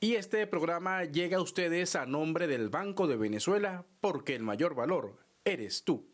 Y este programa llega a ustedes a nombre del Banco de Venezuela, porque el mayor valor eres tú.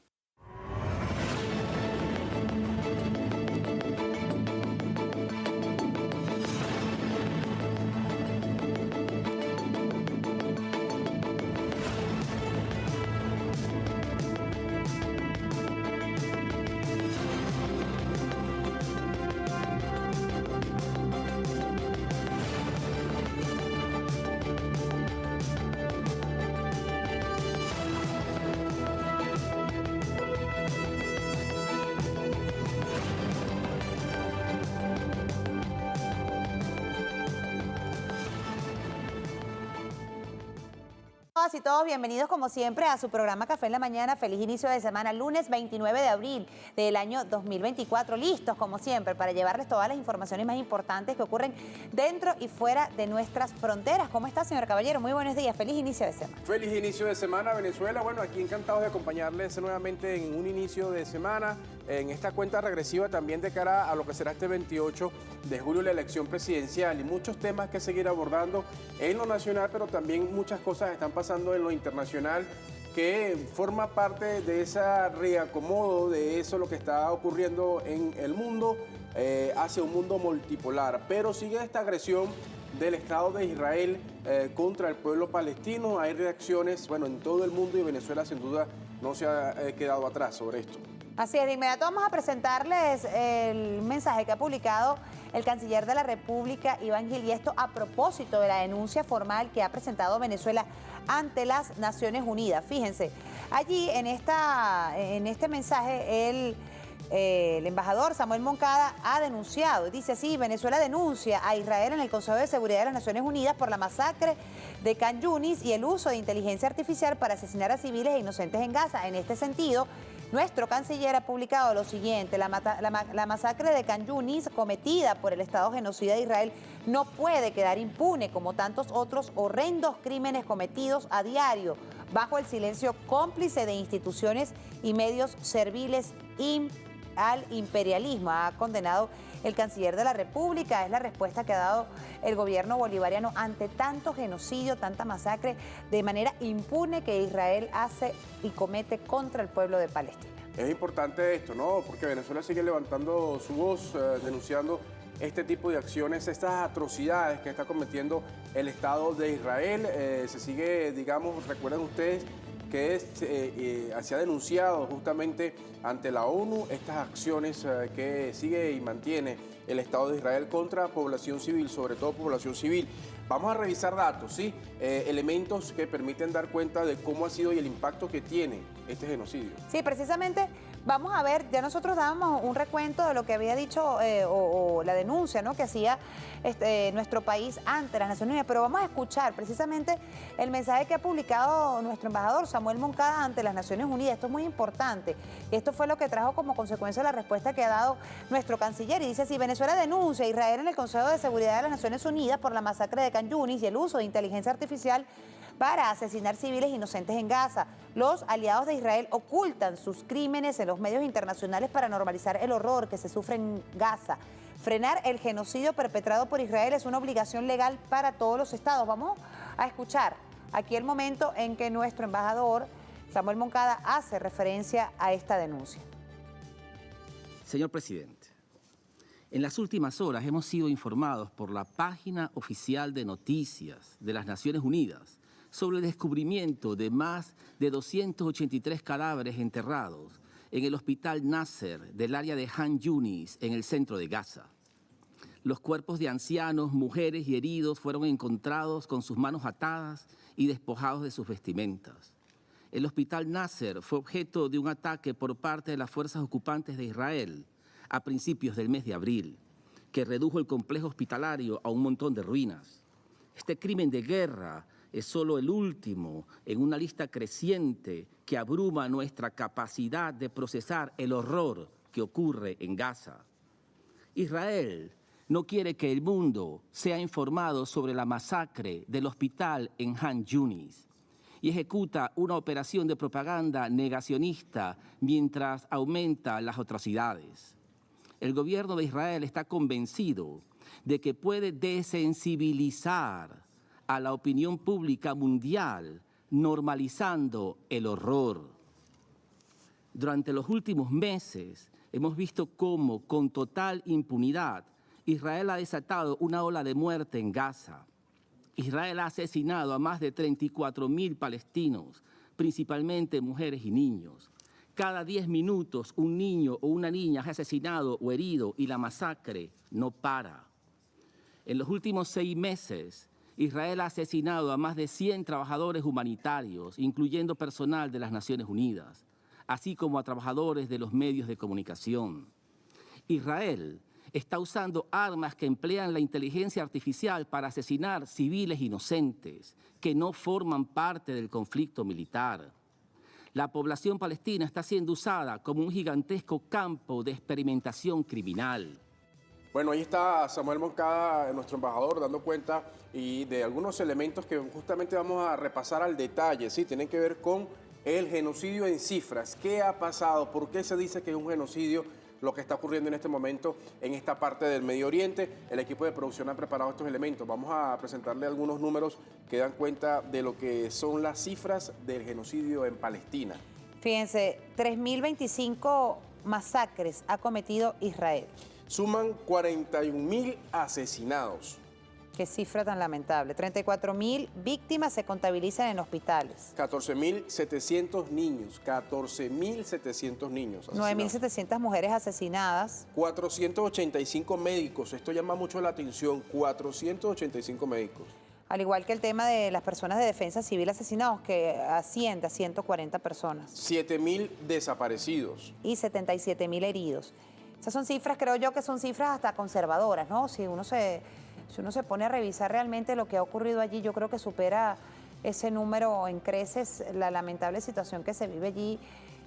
Todas y todos bienvenidos como siempre a su programa Café en la Mañana. Feliz inicio de semana, lunes 29 de abril del año 2024. Listos como siempre para llevarles todas las informaciones más importantes que ocurren dentro y fuera de nuestras fronteras. ¿Cómo está, señor Caballero? Muy buenos días, feliz inicio de semana. Feliz inicio de semana, Venezuela. Bueno, aquí encantados de acompañarles nuevamente en un inicio de semana, en esta cuenta regresiva también de cara a lo que será este 28 de julio la elección presidencial y muchos temas que seguir abordando en lo nacional, pero también muchas cosas están pasando en lo internacional que forma parte de ese reacomodo, de eso lo que está ocurriendo en el mundo hacia un mundo multipolar, pero sigue esta agresión del Estado de Israel contra el pueblo palestino. Hay reacciones, bueno, en todo el mundo y Venezuela sin duda no se ha quedado atrás sobre esto. Así es, de inmediato vamos a presentarles el mensaje que ha publicado el canciller de la República, Iván Gil, y esto a propósito de la denuncia formal que ha presentado Venezuela ante las Naciones Unidas. Fíjense, allí en este mensaje el embajador Samuel Moncada ha denunciado, dice así: Venezuela denuncia a Israel en el Consejo de Seguridad de las Naciones Unidas por la masacre de Khan Yunis y el uso de inteligencia artificial para asesinar a civiles e inocentes en Gaza. En este sentido, nuestro canciller ha publicado lo siguiente: la masacre de Khan Yunis cometida por el Estado genocida de Israel no puede quedar impune, como tantos otros horrendos crímenes cometidos a diario bajo el silencio cómplice de instituciones y medios serviles al imperialismo. Ha condenado el canciller de la República. Es la respuesta que ha dado el gobierno bolivariano ante tanto genocidio, tanta masacre de manera impune que Israel hace y comete contra el pueblo de Palestina. Es importante esto, ¿no? Porque Venezuela sigue levantando su voz, denunciando este tipo de acciones, estas atrocidades que está cometiendo el Estado de Israel. Se sigue, digamos, recuerden ustedes que se ha denunciado justamente ante la ONU estas acciones que sigue y mantiene el Estado de Israel contra población civil, sobre todo población civil. Vamos a revisar datos, ¿sí? Elementos que permiten dar cuenta de cómo ha sido y el impacto que tiene este genocidio. Sí, precisamente vamos a ver, ya nosotros dábamos un recuento de lo que había dicho o la denuncia, ¿no?, que hacía nuestro país ante las Naciones Unidas, pero vamos a escuchar precisamente el mensaje que ha publicado nuestro embajador Samuel Moncada ante las Naciones Unidas. Esto es muy importante. Esto fue lo que trajo como consecuencia la respuesta que ha dado nuestro canciller, y dice así: Venezuela denuncia a Israel en el Consejo de Seguridad de las Naciones Unidas por la masacre de Khan Yunis y el uso de inteligencia artificial para asesinar civiles inocentes en Gaza. Los aliados de Israel ocultan sus crímenes en los medios internacionales para normalizar el horror que se sufre en Gaza. Frenar el genocidio perpetrado por Israel es una obligación legal para todos los estados. Vamos a escuchar aquí el momento en que nuestro embajador Samuel Moncada hace referencia a esta denuncia. Señor presidente, en las últimas horas hemos sido informados por la página oficial de noticias de las Naciones Unidas sobre el descubrimiento de más de 283 cadáveres enterrados en el hospital Nasser del área de Khan Yunis, en el centro de Gaza. Los cuerpos de ancianos, mujeres y heridos fueron encontrados con sus manos atadas y despojados de sus vestimentas. El hospital Nasser fue objeto de un ataque por parte de las fuerzas ocupantes de Israel a principios del mes de abril, que redujo el complejo hospitalario a un montón de ruinas. Este crimen de guerra es solo el último en una lista creciente que abruma nuestra capacidad de procesar el horror que ocurre en Gaza. Israel no quiere que el mundo sea informado sobre la masacre del hospital en Khan Yunis y ejecuta una operación de propaganda negacionista mientras aumenta las atrocidades. El gobierno de Israel está convencido de que puede desensibilizar a la opinión pública mundial, normalizando el horror. Durante los últimos meses hemos visto cómo, con total impunidad, Israel ha desatado una ola de muerte en Gaza. Israel ha asesinado a más de 34.000 palestinos, principalmente mujeres y niños. Cada 10 minutos un niño o una niña es asesinado o herido y la masacre no para. En los últimos 6 meses, Israel ha asesinado a más de 100 trabajadores humanitarios, incluyendo personal de las Naciones Unidas, así como a trabajadores de los medios de comunicación. Israel está usando armas que emplean la inteligencia artificial para asesinar civiles inocentes que no forman parte del conflicto militar. La población palestina está siendo usada como un gigantesco campo de experimentación criminal. Bueno, ahí está Samuel Moncada, nuestro embajador, dando cuenta y de algunos elementos que justamente vamos a repasar al detalle, ¿sí? Tienen que ver con el genocidio en cifras. ¿Qué ha pasado? ¿Por qué se dice que es un genocidio lo que está ocurriendo en este momento en esta parte del Medio Oriente? El equipo de producción ha preparado estos elementos. Vamos a presentarle algunos números que dan cuenta de lo que son las cifras del genocidio en Palestina. Fíjense, 3.025 masacres ha cometido Israel. Suman 41.000 asesinados. Qué cifra tan lamentable. 34.000 víctimas se contabilizan en hospitales. 14.700 niños, 14.700 niños asesinados. 9.700 mujeres asesinadas. 485 médicos, esto llama mucho la atención, 485 médicos. Al igual que el tema de las personas de defensa civil asesinados, que asciende a 140 personas. 7.000 desaparecidos. Y 77.000 heridos. Esas son cifras, creo yo, que son cifras hasta conservadoras, ¿no? Si uno se pone a revisar realmente lo que ha ocurrido allí, yo creo que supera ese número en creces la lamentable situación que se vive allí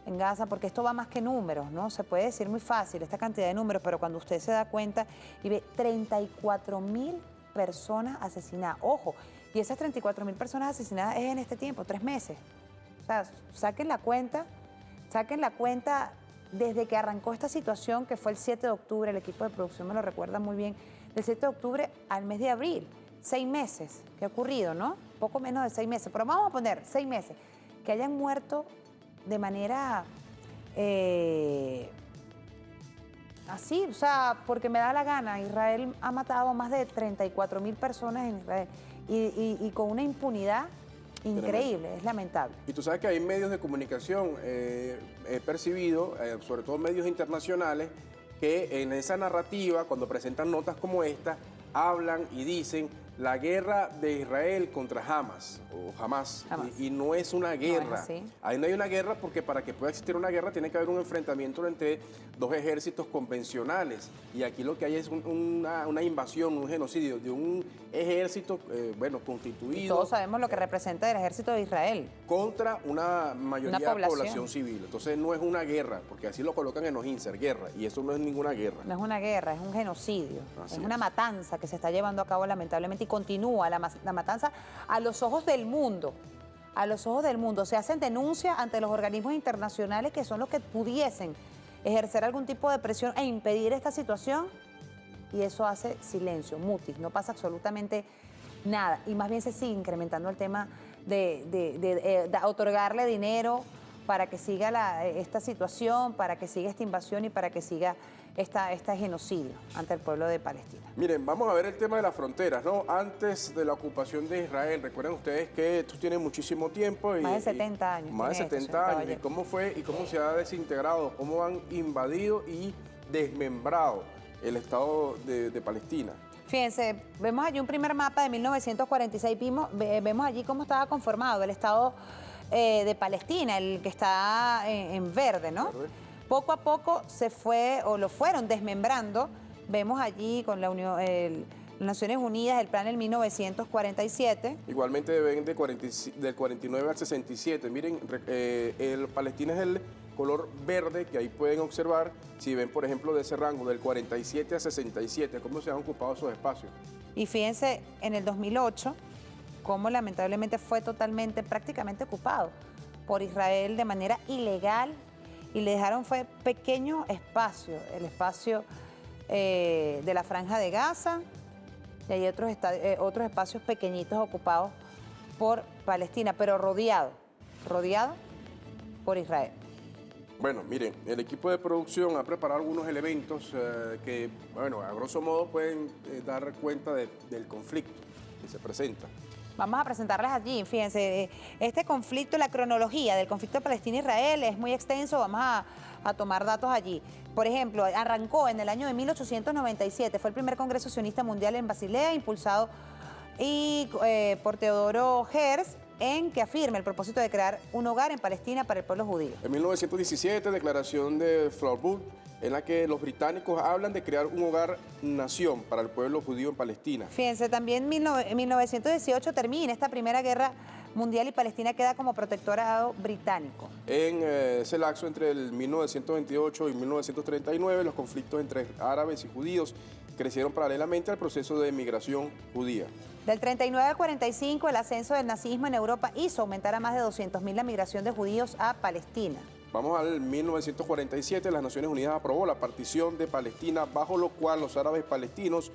en Gaza, porque esto va más que números, ¿no? Se puede decir muy fácil esta cantidad de números, pero cuando usted se da cuenta y ve 34.000 personas asesinadas, ojo, y esas 34.000 personas asesinadas es en este tiempo, 3 meses. O sea, saquen la cuenta desde que arrancó esta situación, que fue el 7 de octubre, el equipo de producción me lo recuerda muy bien, del 7 de octubre al mes de abril, 6 meses que ha ocurrido, ¿no? Poco menos de 6 meses, pero vamos a poner 6 meses, que hayan muerto de manera así, o sea, porque me da la gana. Israel ha matado a más de 34.000 personas en Israel y con una impunidad increíble, es lamentable. Y tú sabes que hay medios de comunicación, he percibido, sobre todo medios internacionales, que en esa narrativa, cuando presentan notas como esta, hablan y dicen la guerra de Israel contra Hamas, o Hamas. Y no es una guerra. No es así. Ahí no hay una guerra porque para que pueda existir una guerra tiene que haber un enfrentamiento entre dos ejércitos convencionales. Y aquí lo que hay es una invasión, un genocidio de un ejército, constituido. Y todos sabemos lo que representa el ejército de Israel. Contra una mayoría de población. población civil. Entonces no es una guerra, porque así lo colocan en los insert, guerra. Y eso no es ninguna guerra. No es una guerra, es un genocidio. Así es una matanza que se está llevando a cabo lamentablemente y continúa la matanza a los ojos del mundo. A los ojos del mundo. Se hacen denuncias ante los organismos internacionales que son los que pudiesen ejercer algún tipo de presión e impedir esta situación. Y eso hace silencio, mutis, no pasa absolutamente nada. Y más bien se sigue incrementando el tema de otorgarle dinero para que siga esta situación, para que siga esta invasión y para que siga este genocidio ante el pueblo de Palestina. Miren, vamos a ver el tema de las fronteras, ¿no? Antes de la ocupación de Israel, recuerden ustedes que esto tiene muchísimo tiempo. Más de 70 años. Más de 70 años. ¿Y cómo fue y cómo se ha desintegrado? ¿Cómo han invadido y desmembrado el Estado de Palestina? Fíjense, vemos allí un primer mapa de 1946, vemos allí cómo estaba conformado el Estado de Palestina, el que está en verde, ¿no? Verde. Poco a poco se fue o lo fueron desmembrando. Vemos allí con las Naciones Unidas el plan del 1947. Igualmente ven del 49 al 67. Miren, el Palestina es el color verde que ahí pueden observar. Si ven, por ejemplo, de ese rango del 47 a 67, cómo se han ocupado esos espacios. Y fíjense, en el 2008, cómo lamentablemente fue prácticamente ocupado por Israel de manera ilegal. Y le dejaron fue pequeño espacio, el espacio de la Franja de Gaza y hay otros espacios pequeñitos ocupados por Palestina, pero rodeado por Israel. Bueno, miren, el equipo de producción ha preparado algunos elementos que, bueno, a grosso modo pueden dar cuenta del conflicto que se presenta. Vamos a presentarles allí, fíjense, este conflicto, la cronología del conflicto Palestina-Israel es muy extenso, vamos a tomar datos allí. Por ejemplo, arrancó en el año de 1897, fue el primer Congreso Sionista Mundial en Basilea, impulsado por Teodoro Herz, en que afirma el propósito de crear un hogar en Palestina para el pueblo judío. En 1917, declaración de Flaubert, en la que los británicos hablan de crear un hogar-nación para el pueblo judío en Palestina. Fíjense, también en 1918 termina esta primera guerra mundial y Palestina queda como protectorado británico. En ese lapso entre el 1928 y 1939, los conflictos entre árabes y judíos crecieron paralelamente al proceso de migración judía. Del 39 al 45, el ascenso del nazismo en Europa hizo aumentar a más de 200.000 la migración de judíos a Palestina. Vamos al 1947, las Naciones Unidas aprobó la partición de Palestina, bajo lo cual los árabes palestinos,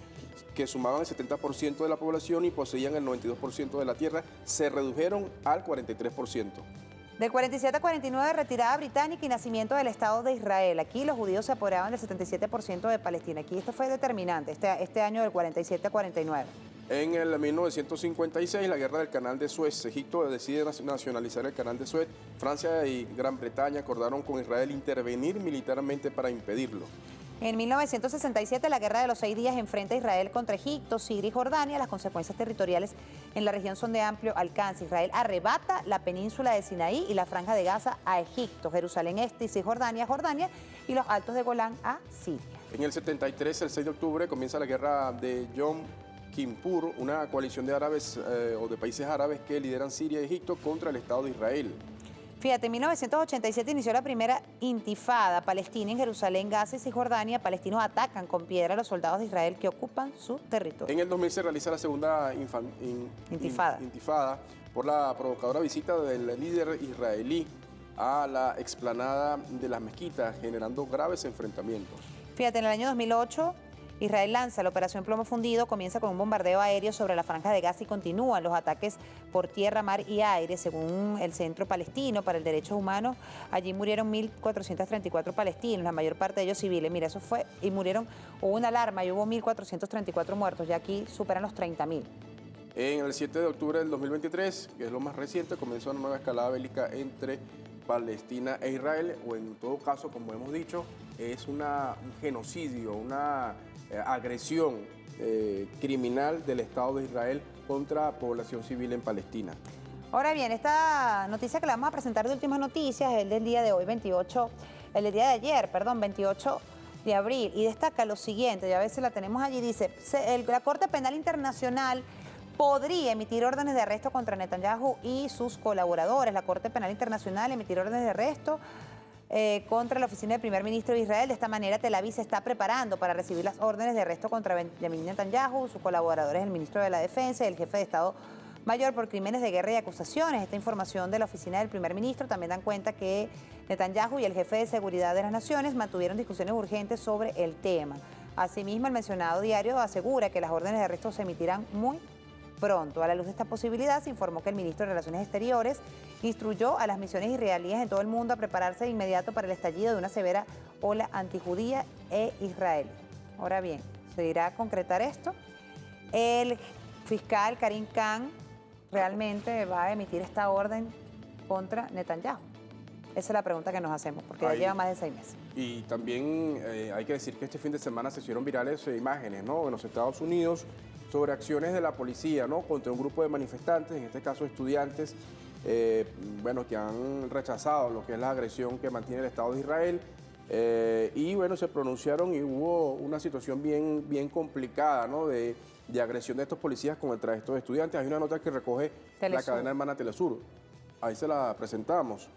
que sumaban el 70% de la población y poseían el 92% de la tierra, se redujeron al 43%. Del 47 al 49, retirada británica y nacimiento del Estado de Israel. Aquí los judíos se apoderaban del 77% de Palestina. Aquí esto fue determinante, este año del 47 al 49. En el 1956, la guerra del Canal de Suez. Egipto decide nacionalizar el Canal de Suez. Francia y Gran Bretaña acordaron con Israel intervenir militarmente para impedirlo. En 1967, la Guerra de los 6 días enfrenta a Israel contra Egipto, Siria y Jordania. Las consecuencias territoriales en la región son de amplio alcance. Israel arrebata la península de Sinaí y la Franja de Gaza a Egipto, Jerusalén Este y Cisjordania a Jordania y los Altos de Golán a Siria. En el 73, el 6 de octubre, comienza la guerra de Yom Kippur, una coalición de árabes o de países árabes que lideran Siria y Egipto contra el Estado de Israel. Fíjate, en 1987 inició la primera intifada palestina en Jerusalén, Gaza y Cisjordania. Palestinos atacan con piedra a los soldados de Israel que ocupan su territorio. En el 2000 se realiza la segunda intifada por la provocadora visita del líder israelí a la explanada de las mezquitas, generando graves enfrentamientos. Fíjate, en el año 2008... Israel lanza la operación Plomo Fundido, comienza con un bombardeo aéreo sobre la Franja de Gaza y continúan los ataques por tierra, mar y aire. Según el Centro Palestino para el Derechos Humanos, allí murieron 1.434 palestinos, la mayor parte de ellos civiles. Mira, eso fue, y hubo una alarma y hubo 1.434 muertos, ya aquí superan los 30.000. En el 7 de octubre del 2023, que es lo más reciente, comenzó una nueva escalada bélica entre Palestina e Israel, o en todo caso, como hemos dicho, es un genocidio, una agresión criminal del Estado de Israel contra población civil en Palestina. Ahora bien, esta noticia que le vamos a presentar de últimas noticias es el del día de hoy, 28 de abril, y destaca lo siguiente, ya a veces la tenemos allí, dice, la Corte Penal Internacional podría emitir órdenes de arresto contra Netanyahu y sus colaboradores. La Corte Penal Internacional emitir órdenes de arresto contra la oficina del primer ministro de Israel. De esta manera, Tel Aviv se está preparando para recibir las órdenes de arresto contra Benjamin Netanyahu, sus colaboradores, el ministro de la Defensa y el jefe de Estado Mayor por crímenes de guerra y acusaciones. Esta información de la oficina del primer ministro también dan cuenta que Netanyahu y el jefe de seguridad de las Naciones mantuvieron discusiones urgentes sobre el tema. Asimismo, el mencionado diario asegura que las órdenes de arresto se emitirán muy pronto. A la luz de esta posibilidad, se informó que el ministro de Relaciones Exteriores instruyó a las misiones israelíes en todo el mundo a prepararse de inmediato para el estallido de una severa ola antijudía e israelí. Ahora bien, ¿se irá a concretar esto? El fiscal Karim Khan realmente va a emitir esta orden contra Netanyahu. Esa es la pregunta que nos hacemos, porque ya lleva más de 6 meses. Y también hay que decir que este fin de semana se hicieron virales imágenes, ¿no?, en los Estados Unidos sobre acciones de la policía, ¿no?, contra un grupo de manifestantes, en este caso estudiantes, que han rechazado lo que es la agresión que mantiene el Estado de Israel. Y bueno, se pronunciaron y hubo una situación bien complicada, ¿no?, de agresión de estos policías contra estos estudiantes. Hay una nota que recoge Telesur, la cadena hermana Telesur. Ahí se la presentamos.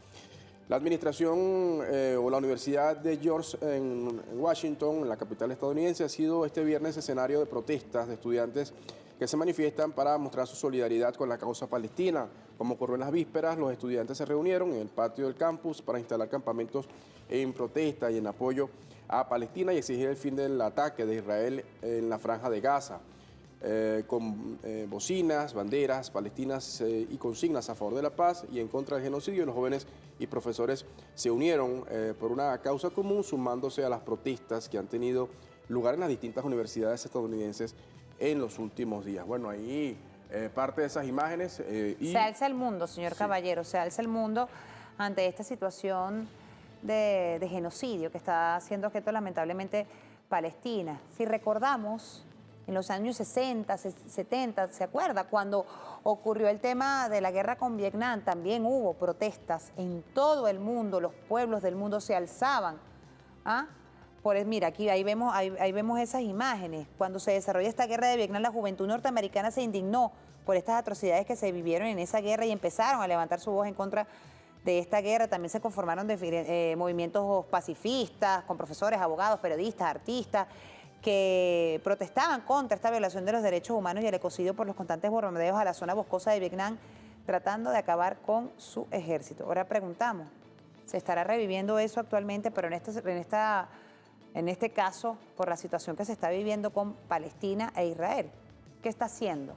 La administración o la Universidad de George en Washington, en la capital estadounidense, ha sido este viernes escenario de protestas de estudiantes que se manifiestan para mostrar su solidaridad con la causa palestina. Como ocurrió en las vísperas, los estudiantes se reunieron en el patio del campus para instalar campamentos en protesta y en apoyo a Palestina y exigir el fin del ataque de Israel en la Franja de Gaza. con bocinas, banderas palestinas y consignas a favor de la paz y en contra del genocidio. Los jóvenes y profesores se unieron por una causa común, sumándose a las protestas que han tenido lugar en las distintas universidades estadounidenses en los últimos días. Bueno, ahí parte de esas imágenes. Se alza el mundo, señor Caballero, se alza el mundo ante esta situación de genocidio que está siendo objeto lamentablemente Palestina. Si recordamos, en los años 60, 70, ¿se acuerda? Cuando ocurrió el tema de la guerra con Vietnam, también hubo protestas en todo el mundo, los pueblos del mundo se alzaban. Mira, aquí ahí vemos esas imágenes. Cuando se desarrolla esta guerra de Vietnam, la juventud norteamericana se indignó por estas atrocidades que se vivieron en esa guerra y empezaron a levantar su voz en contra de esta guerra. También se conformaron movimientos pacifistas con profesores, abogados, periodistas, artistas, que protestaban contra esta violación de los derechos humanos y el ecocidio por los constantes bombardeos a la zona boscosa de Vietnam, tratando de acabar con su ejército. Ahora preguntamos, ¿se estará reviviendo eso actualmente? Pero en este caso, por la situación que se está viviendo con Palestina e Israel. ¿Qué está haciendo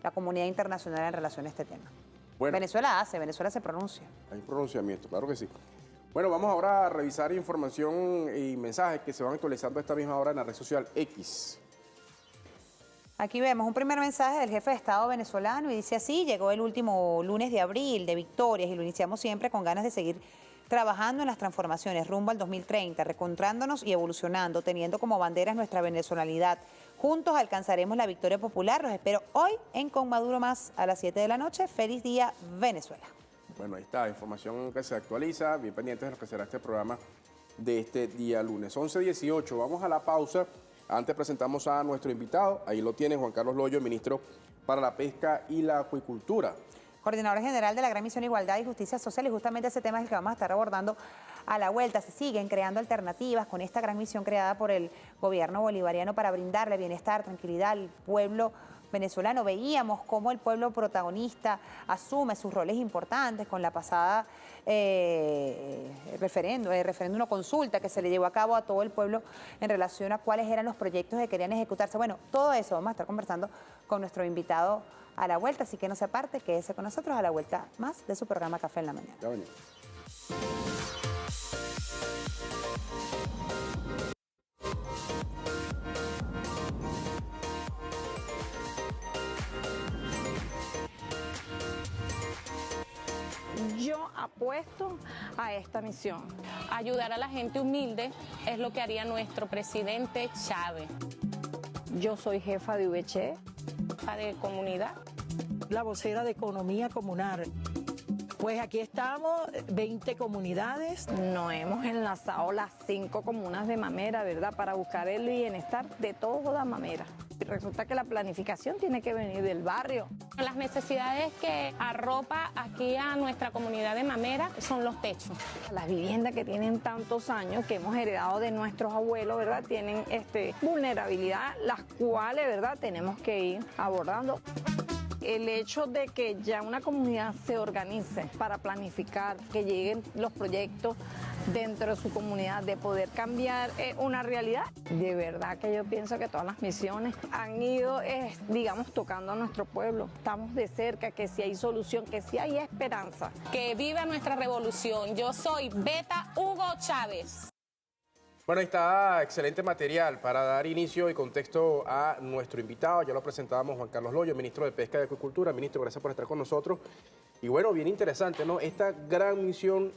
la comunidad internacional en relación a este tema? Bueno, Venezuela se pronuncia. Hay pronunciamiento, claro que sí. Bueno, vamos ahora a revisar información y mensajes que se van actualizando a esta misma hora en la red social X. Aquí vemos un primer mensaje del jefe de Estado venezolano y dice así: llegó el último lunes de abril de victorias y lo iniciamos siempre con ganas de seguir trabajando en las transformaciones rumbo al 2030, reencontrándonos y evolucionando, teniendo como banderas nuestra venezolanidad. Juntos alcanzaremos la victoria popular. Los espero hoy en Con Maduro Más a las 7 de la noche. Feliz día, Venezuela. Bueno, ahí está, información que se actualiza, bien pendientes de lo que será este programa de este día lunes. 11:18, vamos a la pausa. Antes presentamos a nuestro invitado, ahí lo tiene Juan Carlos Loyo, ministro para la Pesca y la Acuicultura. Coordinador general de la Gran Misión Igualdad y Justicia Social, y justamente ese tema es el que vamos a estar abordando a la vuelta. Se siguen creando alternativas con esta gran misión creada por el gobierno bolivariano para brindarle bienestar, tranquilidad al pueblo venezolano. Veíamos cómo el pueblo protagonista asume sus roles importantes con la pasada referéndum o consulta que se le llevó a cabo a todo el pueblo en relación a cuáles eran los proyectos que querían ejecutarse. Bueno, todo eso vamos a estar conversando con nuestro invitado a la vuelta, así que no se aparte, quédese con nosotros a la vuelta más de su programa Café en la Mañana. Ya venimos. Yo apuesto a esta misión. Ayudar a la gente humilde es lo que haría nuestro presidente Chávez. Yo soy jefa de VC, Jefa de comunidad. la vocera de Economía Comunal. Pues aquí estamos, 20 comunidades. Nos hemos enlazado las 5 comunas de Mamera, ¿verdad? Para buscar el bienestar de toda Mamera. Y resulta que la planificación tiene que venir del barrio. Las necesidades que arropa aquí a nuestra comunidad de Mamera son los techos. Las viviendas que tienen tantos años, que hemos heredado de nuestros abuelos, ¿verdad? Tienen vulnerabilidad, las cuales, ¿verdad? Tenemos que ir abordando. El hecho de que ya una comunidad se organice para planificar, que lleguen los proyectos dentro de su comunidad, de poder cambiar una realidad. De verdad que yo pienso que todas las misiones han ido, digamos, tocando a nuestro pueblo. Estamos de cerca, que si hay solución, que si hay esperanza. Que viva nuestra revolución. Yo soy Beta Hugo Chávez. Bueno, ahí está excelente material para dar inicio y contexto a nuestro invitado. Ya lo presentábamos, Juan Carlos Loyo, ministro de Pesca y Acuicultura. Ministro, gracias por estar con nosotros. Y bueno, bien interesante, ¿no? Esta gran misión,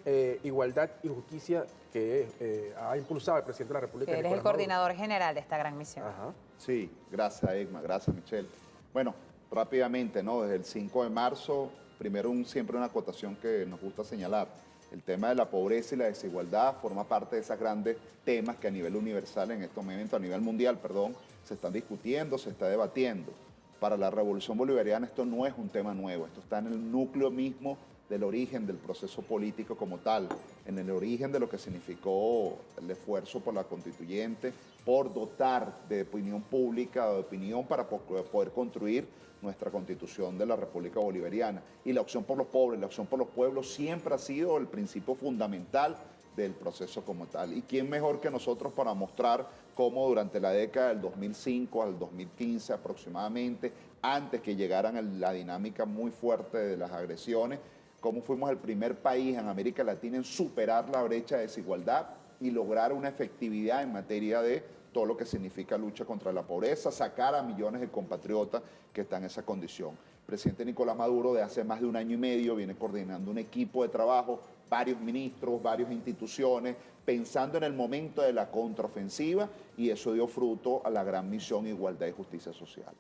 Igualdad y Justicia, que ha impulsado el presidente de la República. Él es el coordinador general de esta gran misión. Ajá. Sí, gracias Egma, gracias Michelle. Bueno, rápidamente, ¿no? Desde el 5 de marzo, primero siempre una acotación que nos gusta señalar. El tema de la pobreza y la desigualdad forma parte de esos grandes temas que a nivel universal en estos momentos, a nivel mundial, perdón, se están discutiendo, se está debatiendo. Para la Revolución Bolivariana esto no es un tema nuevo, esto está en el núcleo mismo del origen del proceso político como tal, en el origen de lo que significó el esfuerzo por la constituyente, por dotar de opinión pública, de opinión para poder construir nuestra constitución de la República Bolivariana. Y la opción por los pobres, la opción por los pueblos siempre ha sido el principio fundamental del proceso como tal. ¿Y quién mejor que nosotros para mostrar cómo durante la década del 2005 al 2015 aproximadamente, antes que llegaran la dinámica muy fuerte de las agresiones, cómo fuimos el primer país en América Latina en superar la brecha de desigualdad y lograr una efectividad en materia de todo lo que significa lucha contra la pobreza, sacar a millones de compatriotas que están en esa condición. El presidente Nicolás Maduro de hace más de 1 año y medio viene coordinando un equipo de trabajo, varios ministros, varias instituciones, pensando en el momento de la contraofensiva, y eso dio fruto a la gran misión Igualdad y Justicia Social.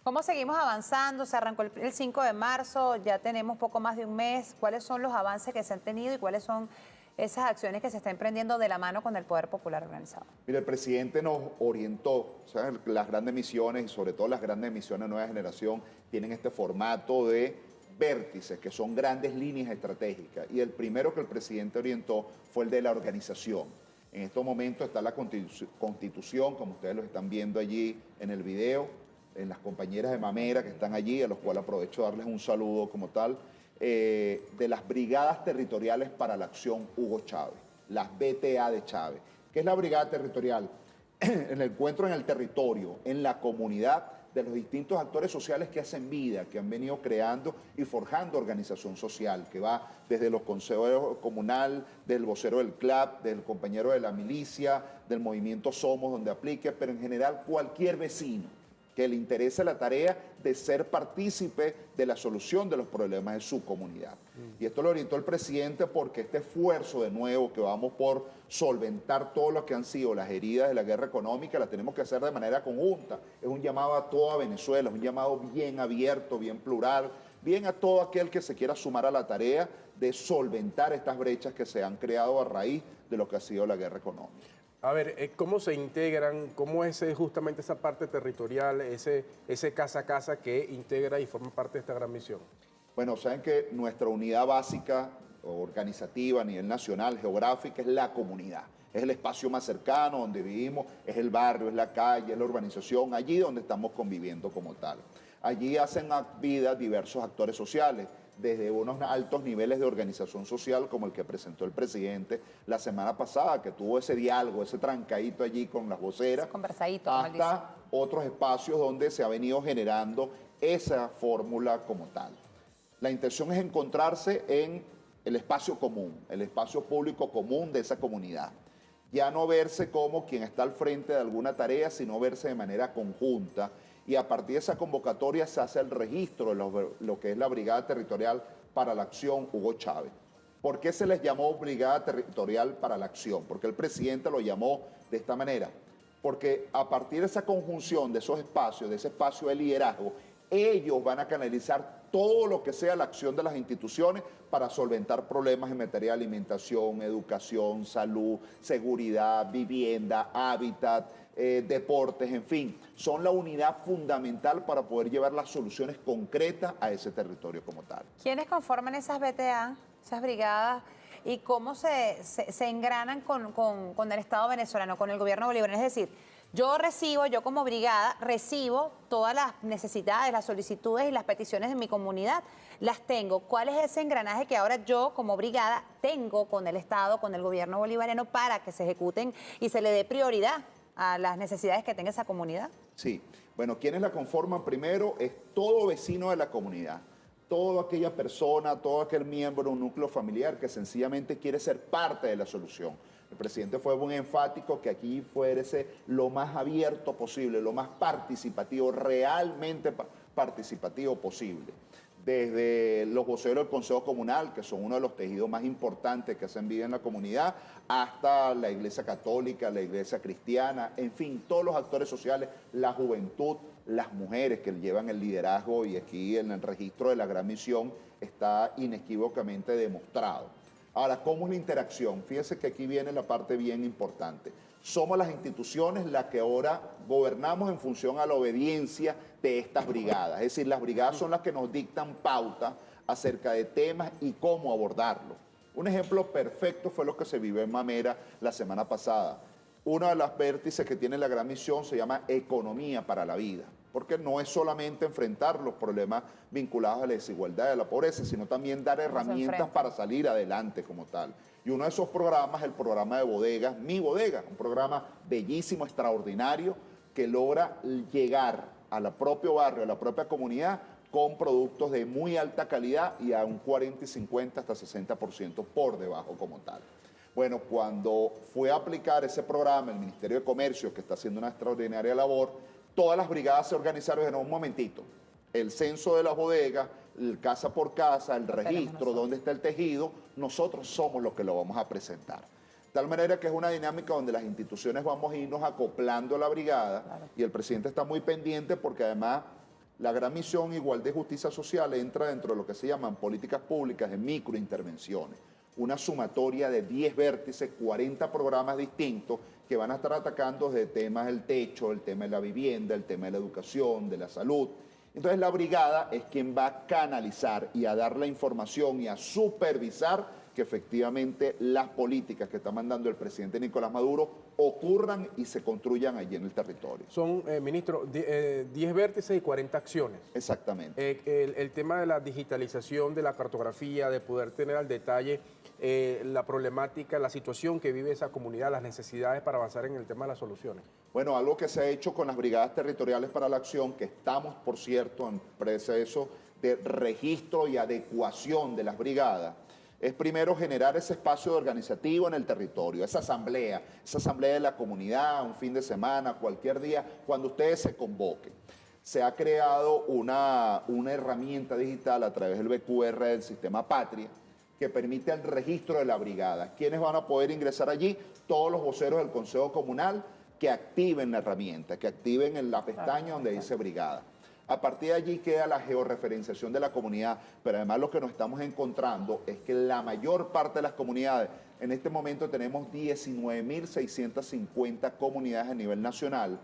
¿Cómo seguimos avanzando? Se arrancó el 5 de marzo, ya tenemos poco más de un mes. ¿Cuáles son los avances que se han tenido y cuáles son esas acciones que se están emprendiendo de la mano con el Poder Popular Organizado? Mire, el presidente nos orientó, ¿sabes? Las grandes misiones y sobre todo las grandes misiones de nueva generación tienen este formato de vértices, que son grandes líneas estratégicas. Y el primero que el presidente orientó fue el de la organización. En estos momentos está la Constitución, como ustedes lo están viendo allí en el video, en las compañeras de Mamera que están allí, a los cuales aprovecho de darles un saludo como tal, de las Brigadas Territoriales para la Acción Hugo Chávez, las BTA de Chávez. ¿Qué es la Brigada Territorial? El encuentro en el territorio, en la comunidad, de los distintos actores sociales que hacen vida, que han venido creando y forjando organización social, que va desde los consejos comunal, del vocero del CLAP, del compañero de la milicia, del movimiento Somos, donde aplique, pero en general cualquier vecino que le interese la tarea de ser partícipe de la solución de los problemas de su comunidad. Y esto lo orientó el presidente porque este esfuerzo de nuevo que vamos por solventar todo lo que han sido las heridas de la guerra económica, la tenemos que hacer de manera conjunta. Es un llamado a toda Venezuela, es un llamado bien abierto, bien plural, bien a todo aquel que se quiera sumar a la tarea de solventar estas brechas que se han creado a raíz de lo que ha sido la guerra económica. A ver, ¿cómo se integran? ¿Cómo es justamente esa parte territorial, ese casa a casa que integra y forma parte de esta gran misión? Bueno, saben que nuestra unidad básica organizativa a nivel nacional, geográfica, es la comunidad. Es el espacio más cercano donde vivimos, es el barrio, es la calle, es la urbanización, allí donde estamos conviviendo como tal. Allí hacen vida diversos actores sociales, desde unos altos niveles de organización social como el que presentó el presidente la semana pasada, que tuvo ese diálogo, ese trancadito allí con las voceras, hasta otros espacios donde se ha venido generando esa fórmula como tal. La intención es encontrarse en el espacio común, el espacio público común de esa comunidad. Ya no verse como quien está al frente de alguna tarea, sino verse de manera conjunta. Y a partir de esa convocatoria se hace el registro de lo que es la Brigada Territorial para la Acción Hugo Chávez. ¿Por qué se les llamó Brigada Territorial para la Acción? Porque el presidente lo llamó de esta manera. Porque a partir de esa conjunción de esos espacios, de ese espacio de liderazgo, ellos van a canalizar todo lo que sea la acción de las instituciones para solventar problemas en materia de alimentación, educación, salud, seguridad, vivienda, hábitat, deportes, en fin. Son la unidad fundamental para poder llevar las soluciones concretas a ese territorio como tal. ¿Quiénes conforman esas BTA, esas brigadas, y cómo se engranan con el Estado venezolano, con el gobierno bolivariano? Es decir, yo como brigada, recibo todas las necesidades, las solicitudes y las peticiones de mi comunidad, las tengo. ¿Cuál es ese engranaje que ahora yo como brigada tengo con el Estado, con el gobierno bolivariano para que se ejecuten y se le dé prioridad a las necesidades que tenga esa comunidad? Sí, bueno, quienes la conforman primero es todo vecino de la comunidad, toda aquella persona, todo aquel miembro de un núcleo familiar que sencillamente quiere ser parte de la solución. El presidente fue muy enfático que aquí fuese lo más abierto posible, lo más participativo, realmente participativo posible. Desde los voceros del Consejo Comunal, que son uno de los tejidos más importantes que hacen vida en la comunidad, hasta la Iglesia Católica, la Iglesia Cristiana, en fin, todos los actores sociales, la juventud, las mujeres que llevan el liderazgo, y aquí en el registro de la gran misión está inequívocamente demostrado. Ahora, ¿cómo es la interacción? Fíjense que aquí viene la parte bien importante. Somos las instituciones las que ahora gobernamos en función a la obediencia de estas brigadas. Es decir, las brigadas son las que nos dictan pauta acerca de temas y cómo abordarlos. Un ejemplo perfecto fue lo que se vivió en Mamera la semana pasada. Una de las vértices que tiene la gran misión se llama Economía para la Vida. porque no es solamente enfrentar los problemas vinculados a la desigualdad y a la pobreza, sino también dar herramientas para salir adelante como tal. Y uno de esos programas es el programa de bodegas, Mi Bodega, un programa bellísimo, extraordinario, que logra llegar al propio barrio, a la propia comunidad, con productos de muy alta calidad y a un 40 y 50 hasta 60% por debajo como tal. Bueno, cuando fue a aplicar ese programa, el Ministerio de Comercio, que está haciendo una extraordinaria labor, todas las brigadas se organizaron en un momentito. El censo de las bodegas, el casa por casa, el registro, dónde está el tejido, nosotros somos los que lo vamos a presentar. De tal manera que es una dinámica donde las instituciones vamos a irnos acoplando a la brigada y el presidente está muy pendiente porque además la gran misión Igualdad y Justicia Social entra dentro de lo que se llaman políticas públicas de microintervenciones. Una sumatoria de 10 vértices, 40 programas distintos que van a estar atacando desde temas del techo, el tema de la vivienda, el tema de la educación, de la salud. Entonces la brigada es quien va a canalizar y a dar la información y a supervisar que efectivamente las políticas que está mandando el presidente Nicolás Maduro ocurran y se construyan allí en el territorio. Son, ministro, 10 vértices y 40 acciones. Exactamente. El tema de la digitalización, de la cartografía, de poder tener al detalle la problemática, la situación que vive esa comunidad, las necesidades para avanzar en el tema de las soluciones. Bueno, algo que se ha hecho con las brigadas territoriales para la acción, que estamos, por cierto, en proceso de registro y adecuación de las brigadas, es primero generar ese espacio organizativo en el territorio, esa asamblea de la comunidad, un fin de semana, cualquier día, cuando ustedes se convoquen. Se ha creado una herramienta digital a través del BQR del sistema Patria que permite el registro de la brigada. ¿Quiénes van a poder ingresar allí? Todos los voceros del Consejo Comunal que activen la herramienta, que activen en la pestaña donde dice brigada. A partir de allí queda la georreferenciación de la comunidad, pero además lo que nos estamos encontrando es que la mayor parte de las comunidades, en este momento tenemos 19.650 comunidades a nivel nacional,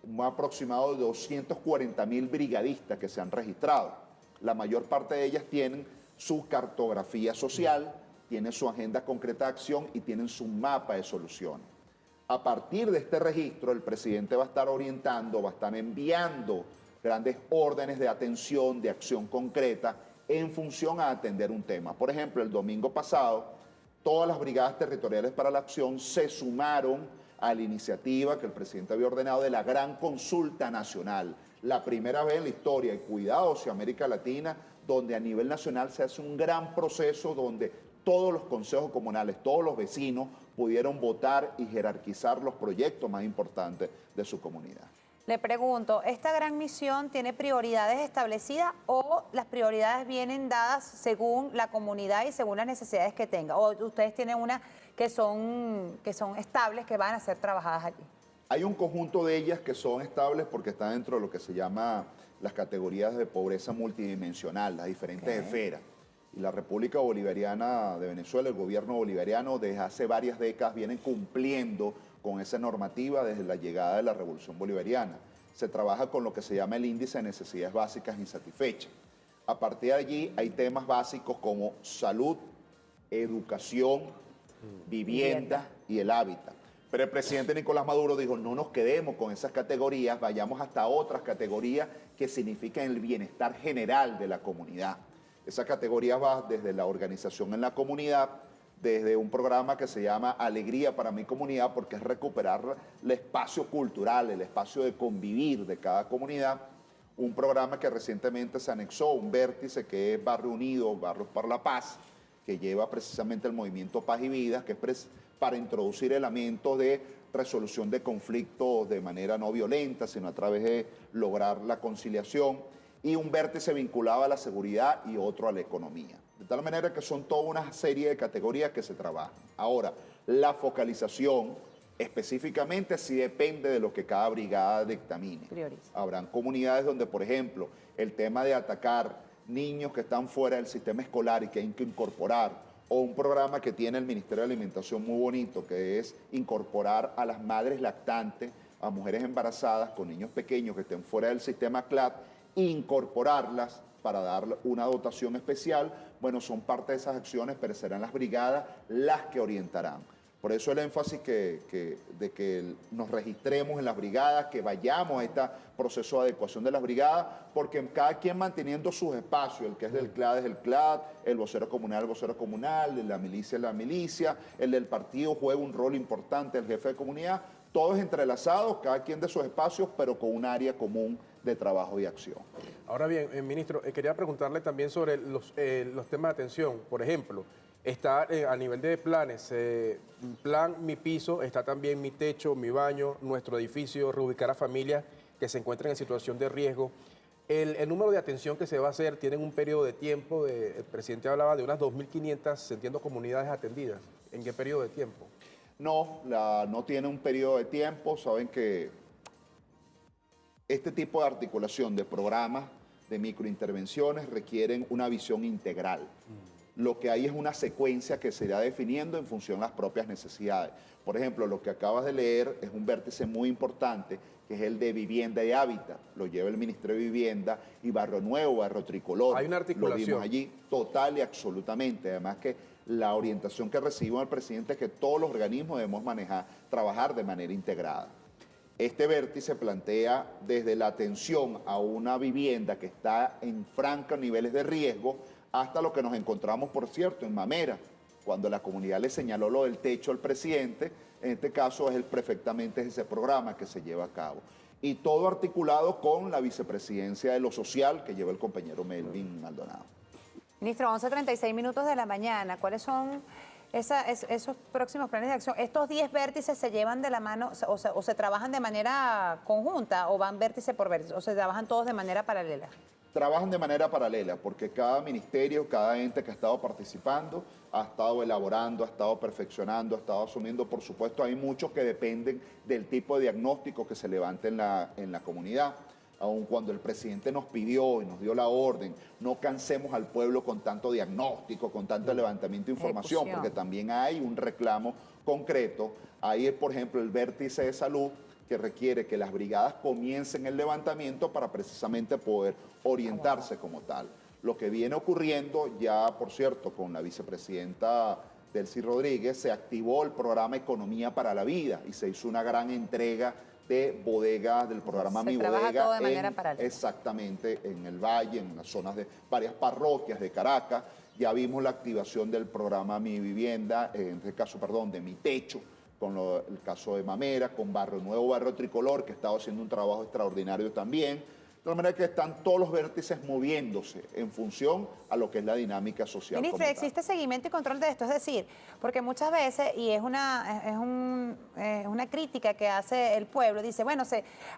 un aproximado de 240.000 brigadistas que se han registrado. La mayor parte de ellas tienen su cartografía social, tienen su agenda concreta de acción y tienen su mapa de soluciones. A partir de este registro, el presidente va a estar orientando, va a estar enviando grandes órdenes de atención, de acción concreta, en función a atender un tema. Por ejemplo, el domingo pasado, todas las brigadas territoriales para la acción se sumaron a la iniciativa que el presidente había ordenado de la gran consulta nacional, la primera vez en la historia, y cuidado, hacia América Latina, donde a nivel nacional se hace un gran proceso donde todos los consejos comunales, todos los vecinos pudieron votar y jerarquizar los proyectos más importantes de su comunidad. Le pregunto, ¿esta gran misión tiene prioridades establecidas o las prioridades vienen dadas según la comunidad y según las necesidades que tenga? ¿O ustedes tienen unas que son estables, que van a ser trabajadas allí? Hay un conjunto de ellas que son estables porque están dentro de lo que se llama las categorías de pobreza multidimensional, las diferentes esferas. Y la República Bolivariana de Venezuela, el gobierno bolivariano, desde hace varias décadas vienen cumpliendo con esa normativa desde la llegada de la Revolución Bolivariana. Se trabaja con lo que se llama el índice de necesidades básicas insatisfechas. A partir de allí hay temas básicos como salud, educación, vivienda y el hábitat. Pero el presidente Nicolás Maduro dijo, no nos quedemos con esas categorías, vayamos hasta otras categorías que significan el bienestar general de la comunidad. Esas categorías van desde la organización en la comunidad, desde un programa que se llama Alegría para mi comunidad, porque es recuperar el espacio cultural, el espacio de convivir de cada comunidad. Un programa que recientemente se anexó, un vértice que es Barrio Unido, Barrios para la Paz, que lleva precisamente el movimiento Paz y Vida, que es para introducir elementos de resolución de conflictos de manera no violenta, sino a través de lograr la conciliación, y un vértice vinculado a la seguridad y otro a la economía. De tal manera que son toda una serie de categorías que se trabajan. Ahora, la focalización específicamente sí depende de lo que cada brigada dictamine. Prioriza. Habrán comunidades donde, por ejemplo, el tema de atacar niños que están fuera del sistema escolar y que hay que incorporar, o un programa que tiene el Ministerio de Alimentación muy bonito, que es incorporar a las madres lactantes, a mujeres embarazadas con niños pequeños que estén fuera del sistema CLAD, incorporarlas para dar una dotación especial. Bueno, son parte de esas acciones, pero serán las brigadas las que orientarán. Por eso el énfasis de que nos registremos en las brigadas, que vayamos a este proceso de adecuación de las brigadas, porque cada quien manteniendo sus espacios, el que es del CLAD es el CLAD, el vocero comunal es la milicia es la milicia, el del partido juega un rol importante, el jefe de comunidad, todos entrelazados, cada quien de sus espacios, pero con un área común de trabajo y acción. Ahora bien, ministro, quería preguntarle también sobre los temas de atención. Por ejemplo, está a nivel de planes, plan Mi Piso, está también Mi Techo, Mi Baño, Nuestro Edificio, reubicar a familias que se encuentran en situación de riesgo. El número de atención que se va a hacer, tienen un periodo de tiempo, el presidente hablaba de unas 2.500, entiendo, comunidades atendidas. ¿En qué periodo de tiempo? No, no tiene un periodo de tiempo. Saben que este tipo de articulación de programas de microintervenciones requieren una visión integral. Lo que hay es una secuencia que se irá definiendo en función de las propias necesidades. Por ejemplo, lo que acabas de leer es un vértice muy importante, que es el de vivienda y hábitat. Lo lleva el Ministerio de Vivienda y Barrio Nuevo, Barrio Tricolor. Hay una articulación. Lo vimos allí total y absolutamente. Además que la orientación que recibimos del presidente es que todos los organismos debemos trabajar de manera integrada. Este vértice plantea desde la atención a una vivienda que está en francos niveles de riesgo, hasta lo que nos encontramos, por cierto, en Mamera, cuando la comunidad le señaló lo del techo al presidente. En este caso es perfectamente ese programa que se lleva a cabo. Y todo articulado con la vicepresidencia de lo social que lleva el compañero Melvin Maldonado. Ministro, 11:36 minutos de la mañana. ¿Cuáles son esos próximos planes de acción? ¿Estos 10 vértices se llevan de la mano o se trabajan de manera conjunta o van vértice por vértice o se trabajan todos de manera paralela? Trabajan de manera paralela porque cada ministerio, cada ente que ha estado participando ha estado elaborando, ha estado perfeccionando, ha estado asumiendo. Por supuesto, hay muchos que dependen del tipo de diagnóstico que se levante en la comunidad. Aun cuando el presidente nos pidió y nos dio la orden, no cansemos al pueblo con tanto diagnóstico, con tanto levantamiento de información, porque también hay un reclamo concreto. Ahí es, por ejemplo, el vértice de salud, que requiere que las brigadas comiencen el levantamiento para precisamente poder orientarse como tal. Lo que viene ocurriendo ya, por cierto, con la vicepresidenta Delcy Rodríguez, se activó el programa Economía para la Vida y se hizo una gran entrega de bodegas del programa Mi Bodega. Se trabaja todo de manera paralela. Exactamente, en el Valle, en las zonas de varias parroquias de Caracas. Ya vimos la activación del programa Mi Vivienda, en este caso, perdón, de Mi Techo, con el caso de Mamera, con Barrio Nuevo, Barrio Tricolor, que ha estado haciendo un trabajo extraordinario también. De tal manera que están todos los vértices moviéndose en función a lo que es la dinámica social. Ministro, ¿existe seguimiento y control de esto? Es decir, porque muchas veces, y es una crítica que hace el pueblo, dice, bueno,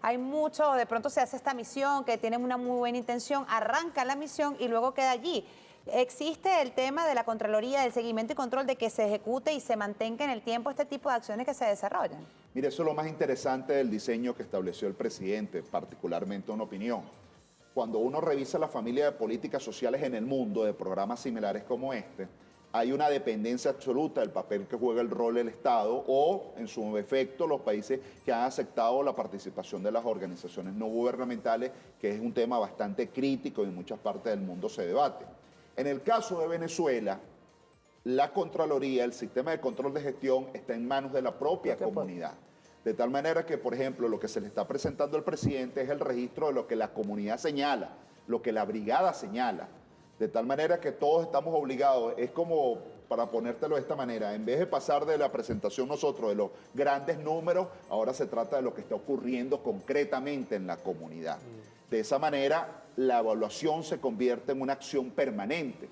hay mucho, de pronto se hace esta misión que tiene una muy buena intención, arranca la misión y luego queda allí. ¿Existe el tema de la Contraloría, del seguimiento y control de que se ejecute y se mantenga en el tiempo este tipo de acciones que se desarrollan? Mire, eso es lo más interesante del diseño que estableció el presidente, particularmente una opinión. Cuando uno revisa la familia de políticas sociales en el mundo, de programas similares como este, hay una dependencia absoluta del papel que juega el rol del Estado o, en su efecto, los países que han aceptado la participación de las organizaciones no gubernamentales, que es un tema bastante crítico y en muchas partes del mundo se debate. En el caso de Venezuela, la Contraloría, el sistema de control de gestión está en manos de la propia comunidad. De tal manera que, por ejemplo, lo que se le está presentando al presidente es el registro de lo que la comunidad señala, lo que la brigada señala. De tal manera que todos estamos obligados, es como, para ponértelo de esta manera, en vez de pasar de la presentación nosotros de los grandes números, ahora se trata de lo que está ocurriendo concretamente en la comunidad. De esa manera, la evaluación se convierte en una acción permanente.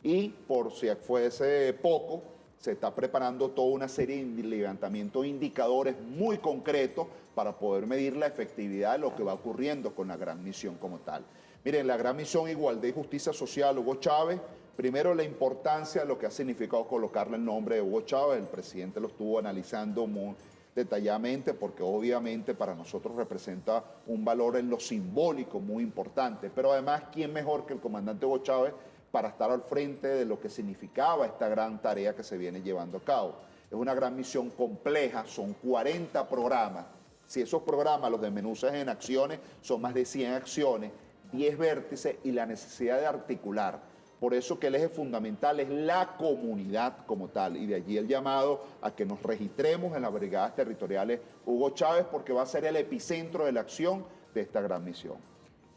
Y por si fuese poco, se está preparando toda una serie de levantamientos de indicadores muy concretos para poder medir la efectividad de lo que va ocurriendo con la gran misión como tal. Miren, la gran misión Igualdad y Justicia Social, Hugo Chávez, primero la importancia de lo que ha significado colocarle el nombre de Hugo Chávez. El presidente lo estuvo analizando muy detalladamente porque obviamente para nosotros representa un valor en lo simbólico muy importante. Pero además, ¿quién mejor que el comandante Hugo Chávez para estar al frente de lo que significaba esta gran tarea que se viene llevando a cabo? Es una gran misión compleja, son 40 programas. Si esos programas los desmenuzas en acciones, son más de 100 acciones, 10 vértices y la necesidad de articular Por eso que el eje fundamental es la comunidad como tal, y de allí el llamado a que nos registremos en las brigadas territoriales Hugo Chávez, porque va a ser el epicentro de la acción de esta gran misión.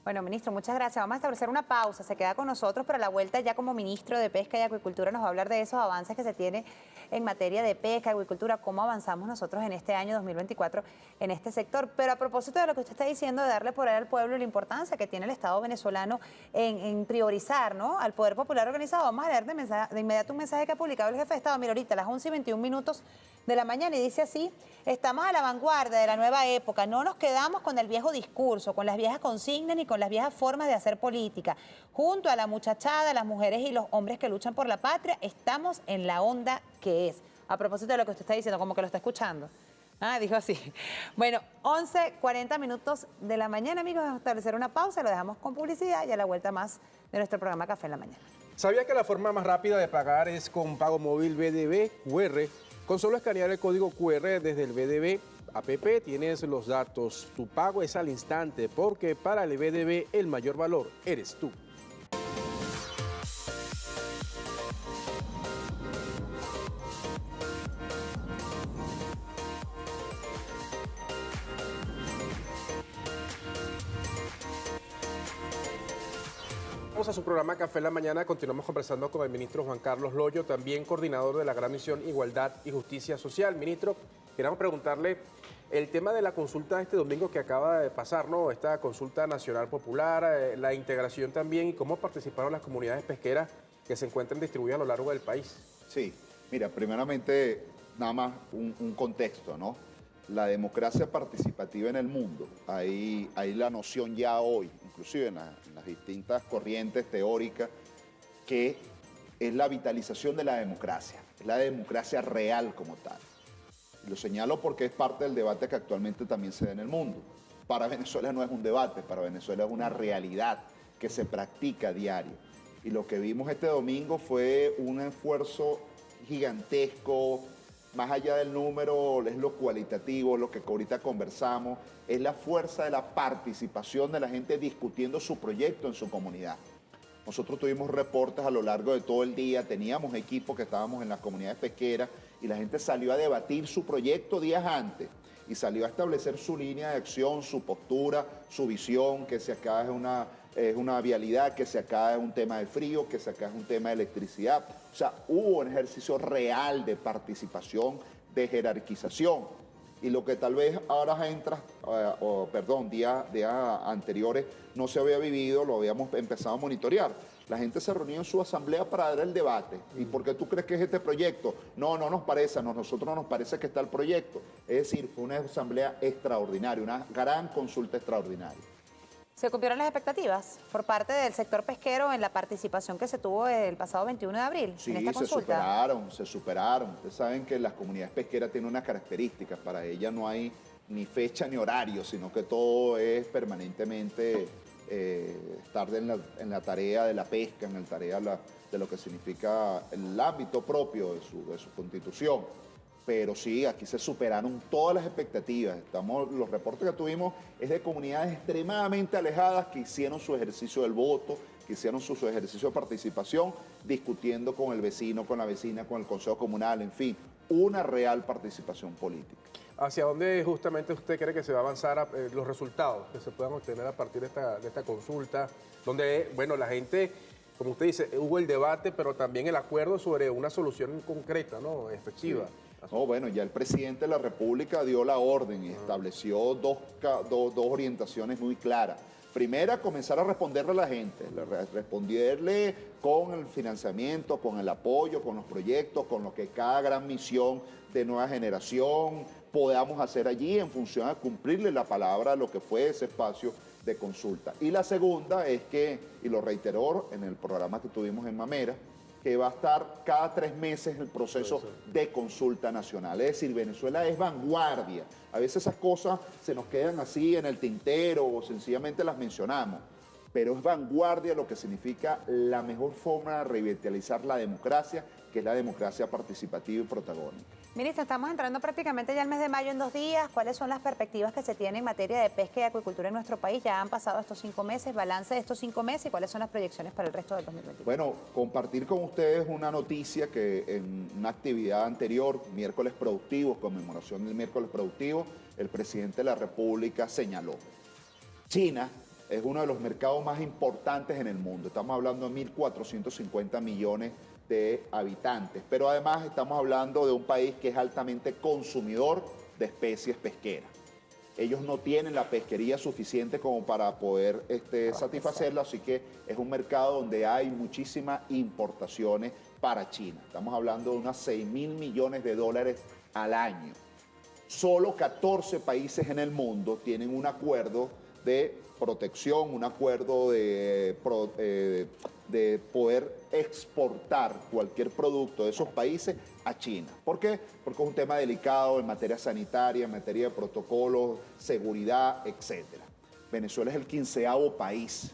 Bueno, ministro, muchas gracias. Vamos a establecer una pausa. Se queda con nosotros, pero a la vuelta ya como ministro de Pesca y Acuicultura nos va a hablar de esos avances que se tiene en materia de pesca, acuicultura, cómo avanzamos nosotros en este año 2024 en este sector. Pero a propósito de lo que usted está diciendo, de darle poder al pueblo y la importancia que tiene el Estado venezolano en priorizar, ¿no?, al Poder Popular Organizado, vamos a leer de inmediato un mensaje que ha publicado el jefe de Estado. Mira, ahorita a las 11:21 de la mañana, y dice así: estamos a la vanguardia de la nueva época, no nos quedamos con el viejo discurso, con las viejas consignas ni con las viejas formas de hacer política. Junto a la muchachada, las mujeres y los hombres que luchan por la patria, estamos en la onda que es. A propósito de lo que usted está diciendo, como que lo está escuchando. Ah, dijo así. Bueno, 11:40 de la mañana, amigos, vamos a establecer una pausa, lo dejamos con publicidad y a la vuelta más de nuestro programa Café en la Mañana. ¿Sabía que la forma más rápida de pagar es con pago móvil BDB QR? Con solo escanear el código QR desde el BDB app tienes los datos. Tu pago es al instante, porque para el BDB el mayor valor eres tú. Vamos a su programa Café en la Mañana. Continuamos conversando con el ministro Juan Carlos Loyo, también coordinador de la Gran Misión Igualdad y Justicia Social. Ministro, queremos preguntarle el tema de la consulta este domingo que acaba de pasar, ¿no? Esta consulta nacional popular, la integración también, y cómo participaron las comunidades pesqueras que se encuentran distribuidas a lo largo del país. Sí, mira, primeramente, nada más un contexto, ¿no? La democracia participativa en el mundo, hay la noción ya hoy, inclusive en las distintas corrientes teóricas, que es la vitalización de la democracia, es la democracia real como tal. Y lo señalo porque es parte del debate que actualmente también se da en el mundo. Para Venezuela no es un debate, para Venezuela es una realidad que se practica a diario. Y lo que vimos este domingo fue un esfuerzo gigantesco. Más allá del número, es lo cualitativo, lo que ahorita conversamos, es la fuerza de la participación de la gente discutiendo su proyecto en su comunidad. Nosotros tuvimos reportes a lo largo de todo el día, teníamos equipos que estábamos en las comunidades pesqueras y la gente salió a debatir su proyecto días antes y salió a establecer su línea de acción, su postura, su visión, que si acá es una vialidad, que si acá es un tema de frío, que si acá es un tema de electricidad. O sea, hubo un ejercicio real de participación, de jerarquización. Y lo que tal vez ahora días anteriores no se había vivido, lo habíamos empezado a monitorear. La gente se reunió en su asamblea para dar el debate. ¿Y por qué tú crees que es este proyecto? No nos parece, a nosotros no nos parece que está el proyecto. Es decir, fue una asamblea extraordinaria, una gran consulta extraordinaria. ¿Se cumplieron las expectativas por parte del sector pesquero en la participación que se tuvo el pasado 21 de abril en esta consulta? Sí, se superaron. Ustedes saben que las comunidades pesqueras tienen unas características. Para ellas no hay ni fecha ni horario, sino que todo es permanentemente estar en la tarea de la pesca, en la tarea de lo que significa el ámbito propio de su constitución. Pero sí, aquí se superaron todas las expectativas. Los reportes que tuvimos es de comunidades extremadamente alejadas que hicieron su ejercicio del voto, que hicieron su ejercicio de participación, discutiendo con el vecino, con la vecina, con el consejo comunal, en fin, una real participación política. ¿Hacia dónde justamente usted cree que se va a avanzar los resultados que se puedan obtener a partir de esta consulta? Donde, bueno, la gente, como usted dice, hubo el debate, pero también el acuerdo sobre una solución concreta, ¿no?, efectiva. Sí. No, bueno, ya el presidente de la República dio la orden y estableció dos orientaciones muy claras. Primera, comenzar a responderle a la gente, responderle con el financiamiento, con el apoyo, con los proyectos, con lo que cada gran misión de nueva generación podamos hacer allí en función a cumplirle la palabra a lo que fue ese espacio de consulta. Y la segunda es que, y lo reiteró en el programa que tuvimos en Mamera, que va a estar cada 3 meses el proceso de consulta nacional. Es decir, Venezuela es vanguardia. A veces esas cosas se nos quedan así en el tintero o sencillamente las mencionamos. pero es vanguardia lo que significa la mejor forma de revitalizar la democracia, que es la democracia participativa y protagónica. Ministro, estamos entrando prácticamente ya al mes de mayo en 2 días. ¿Cuáles son las perspectivas que se tienen en materia de pesca y acuicultura en nuestro país? Ya han pasado estos 5 meses, balance de estos 5 meses y cuáles son las proyecciones para el resto del 2021. Bueno, compartir con ustedes una noticia que en una actividad anterior, miércoles productivo, conmemoración del miércoles productivo, el presidente de la República señaló: China es uno de los mercados más importantes en el mundo. Estamos hablando de 1.450 millones de habitantes, pero además estamos hablando de un país que es altamente consumidor de especies pesqueras. Ellos no tienen la pesquería suficiente como para poder satisfacerla, así que es un mercado donde hay muchísimas importaciones para China. Estamos hablando de unos 6.000 millones de dólares al año. Solo 14 países en el mundo tienen un acuerdo de protección, un acuerdo de poder exportar cualquier producto de esos países a China. ¿Por qué? Porque es un tema delicado en materia sanitaria, en materia de protocolos, seguridad, etc. Venezuela es el 15º país.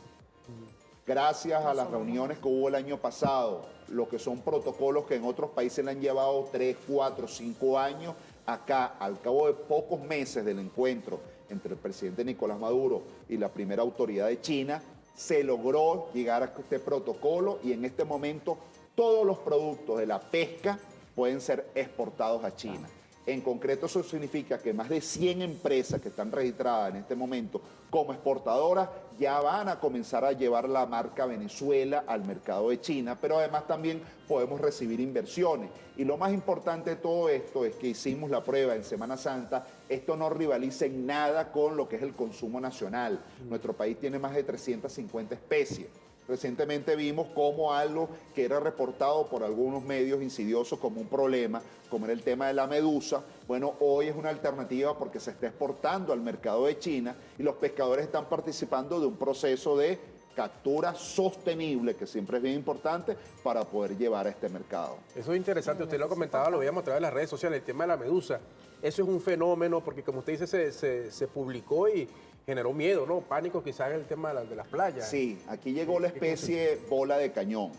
Gracias a las reuniones que hubo el año pasado, lo que son protocolos que en otros países le han llevado 3, 4, 5 años, acá, al cabo de pocos meses del encuentro entre el presidente Nicolás Maduro y la primera autoridad de China, se logró llegar a este protocolo y en este momento todos los productos de la pesca pueden ser exportados a China. En concreto, eso significa que más de 100 empresas que están registradas en este momento como exportadoras ya van a comenzar a llevar la marca Venezuela al mercado de China, pero además también podemos recibir inversiones. Y lo más importante de todo esto es que hicimos la prueba en Semana Santa. Esto no rivaliza en nada con lo que es el consumo nacional. Nuestro país tiene más de 350 especies. Recientemente vimos cómo algo que era reportado por algunos medios insidiosos como un problema, como era el tema de la medusa, bueno, hoy es una alternativa porque se está exportando al mercado de China y los pescadores están participando de un proceso de captura sostenible, que siempre es bien importante, para poder llevar a este mercado. Eso es interesante, usted lo comentaba, lo veíamos a través de las redes sociales, el tema de la medusa. Eso es un fenómeno porque, como usted dice, se publicó y generó miedo, ¿no? Pánico quizás en el tema de las playas. Sí, aquí llegó la especie bola de cañón.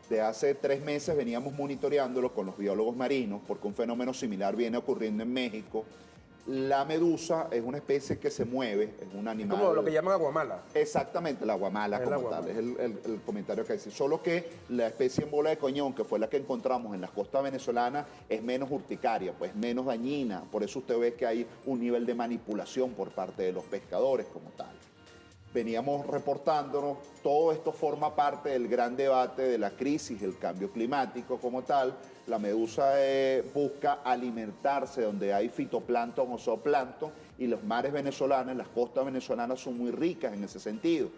De hace 3 meses veníamos monitoreándolo con los biólogos marinos porque un fenómeno similar viene ocurriendo en México. La medusa es una especie que se mueve, es un animal... Es como lo que llaman aguamala. Exactamente, la aguamala como tal, es el comentario que dice. Solo que la especie en bola de cañón, que fue la que encontramos en las costas venezolanas, es menos urticaria, pues menos dañina. Por eso usted ve que hay un nivel de manipulación por parte de los pescadores como tal. Veníamos reportándonos, todo esto forma parte del gran debate de la crisis del cambio climático como tal. La medusa busca alimentarse donde hay fitoplancton o zooplancton y los mares venezolanos, las costas venezolanas son muy ricas en ese sentido.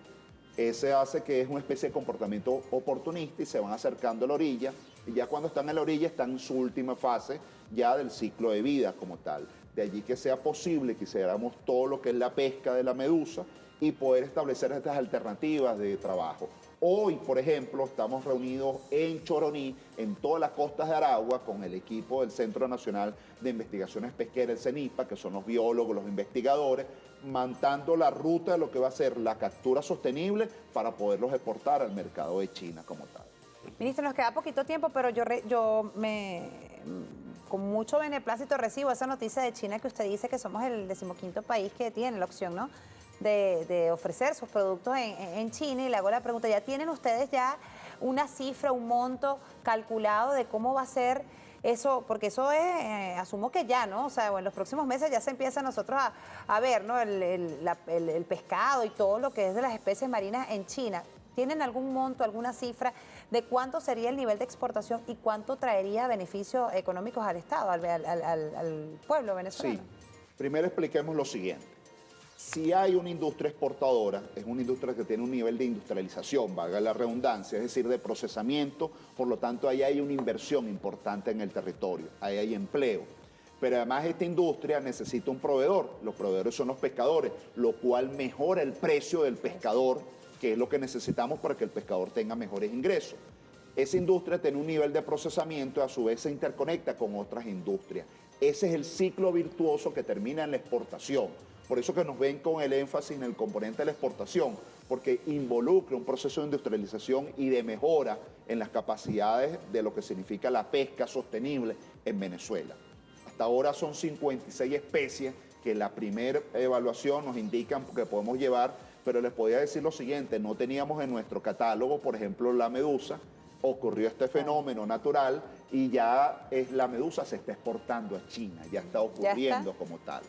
Ese hace que es una especie de comportamiento oportunista y se van acercando a la orilla y ya cuando están en la orilla están en su última fase ya del ciclo de vida como tal. De allí que sea posible que hiciéramos todo lo que es la pesca de la medusa y poder establecer estas alternativas de trabajo. Hoy, por ejemplo, estamos reunidos en Choroní, en todas las costas de Aragua, con el equipo del Centro Nacional de Investigaciones Pesqueras, el CENIPA, que son los biólogos, los investigadores, montando la ruta de lo que va a ser la captura sostenible para poderlos exportar al mercado de China como tal. Ministro, nos queda poquito tiempo, pero yo con mucho beneplácito recibo esa noticia de China que usted dice que somos el 15º país que tiene la opción, ¿no?, de ofrecer sus productos en China, y le hago la pregunta, ¿ya tienen ustedes ya una cifra, un monto calculado de cómo va a ser eso? Porque eso es, asumo que ya, ¿no? O sea, en los próximos meses ya se empieza nosotros a ver, ¿no?, el pescado y todo lo que es de las especies marinas en China. ¿Tienen algún monto, alguna cifra de cuánto sería el nivel de exportación y cuánto traería beneficios económicos al Estado, al pueblo venezolano? Sí, primero expliquemos lo siguiente. Si hay una industria exportadora, es una industria que tiene un nivel de industrialización, valga la redundancia, es decir, de procesamiento, por lo tanto ahí hay una inversión importante en el territorio, ahí hay empleo. Pero además esta industria necesita un proveedor, los proveedores son los pescadores, lo cual mejora el precio del pescador, que es lo que necesitamos para que el pescador tenga mejores ingresos. Esa industria tiene un nivel de procesamiento y a su vez se interconecta con otras industrias. Ese es el ciclo virtuoso que termina en la exportación. Por eso que nos ven con el énfasis en el componente de la exportación, porque involucra un proceso de industrialización y de mejora en las capacidades de lo que significa la pesca sostenible en Venezuela. Hasta ahora son 56 especies que la primera evaluación nos indican que podemos llevar, pero les podía decir lo siguiente, no teníamos en nuestro catálogo, por ejemplo, la medusa. Ocurrió este fenómeno natural y ya la medusa se está exportando a China, ya está ocurriendo como tal.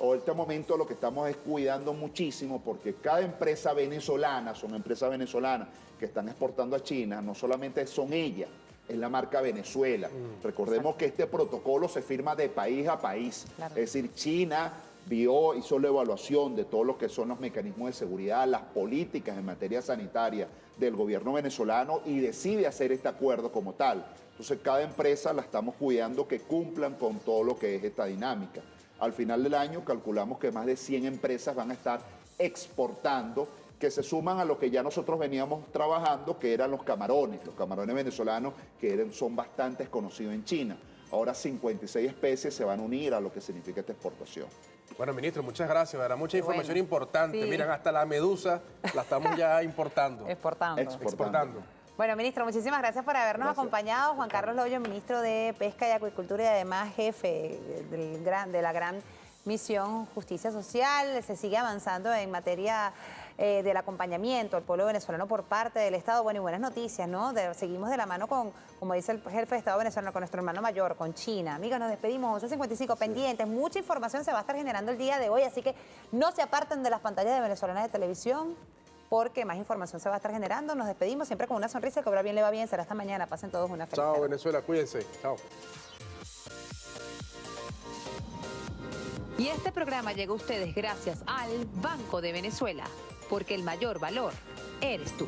En este momento lo que estamos es cuidando muchísimo porque cada empresa venezolana, son empresas venezolanas que están exportando a China, no solamente son ellas, es la marca Venezuela. Recordemos que este protocolo se firma de país a país, es decir, China hizo la evaluación de todo lo que son los mecanismos de seguridad, las políticas en materia sanitaria del gobierno venezolano y decide hacer este acuerdo como tal. Entonces cada empresa la estamos cuidando que cumplan con todo lo que es esta dinámica. Al final del año calculamos que más de 100 empresas van a estar exportando, que se suman a lo que ya nosotros veníamos trabajando, que eran los camarones venezolanos que son bastante conocidos en China. Ahora 56 especies se van a unir a lo que significa esta exportación. Bueno, ministro, muchas gracias, ¿verdad? Mucha información importante. Sí. Miren, hasta la medusa la estamos ya importando. Exportando. Bueno, ministro, muchísimas gracias por habernos acompañado. Juan Carlos Loyo, ministro de Pesca y Acuicultura y además jefe de la gran misión Justicia Social. Se sigue avanzando en materia del acompañamiento al pueblo venezolano por parte del Estado. Bueno, y buenas noticias, ¿no? Seguimos de la mano con, como dice el jefe de Estado venezolano, con nuestro hermano mayor, con China. Amigos, nos despedimos, 11:55, pendientes. Mucha información se va a estar generando el día de hoy, así que no se aparten de las pantallas de Venezolanas de Televisión, porque más información se va a estar generando. Nos despedimos siempre con una sonrisa, que obra bien le va bien. Será hasta mañana. Pasen todos una feliz tarde. Chao, Venezuela, cuídense. Chao. Y este programa llegó a ustedes gracias al Banco de Venezuela, porque el mayor valor eres tú.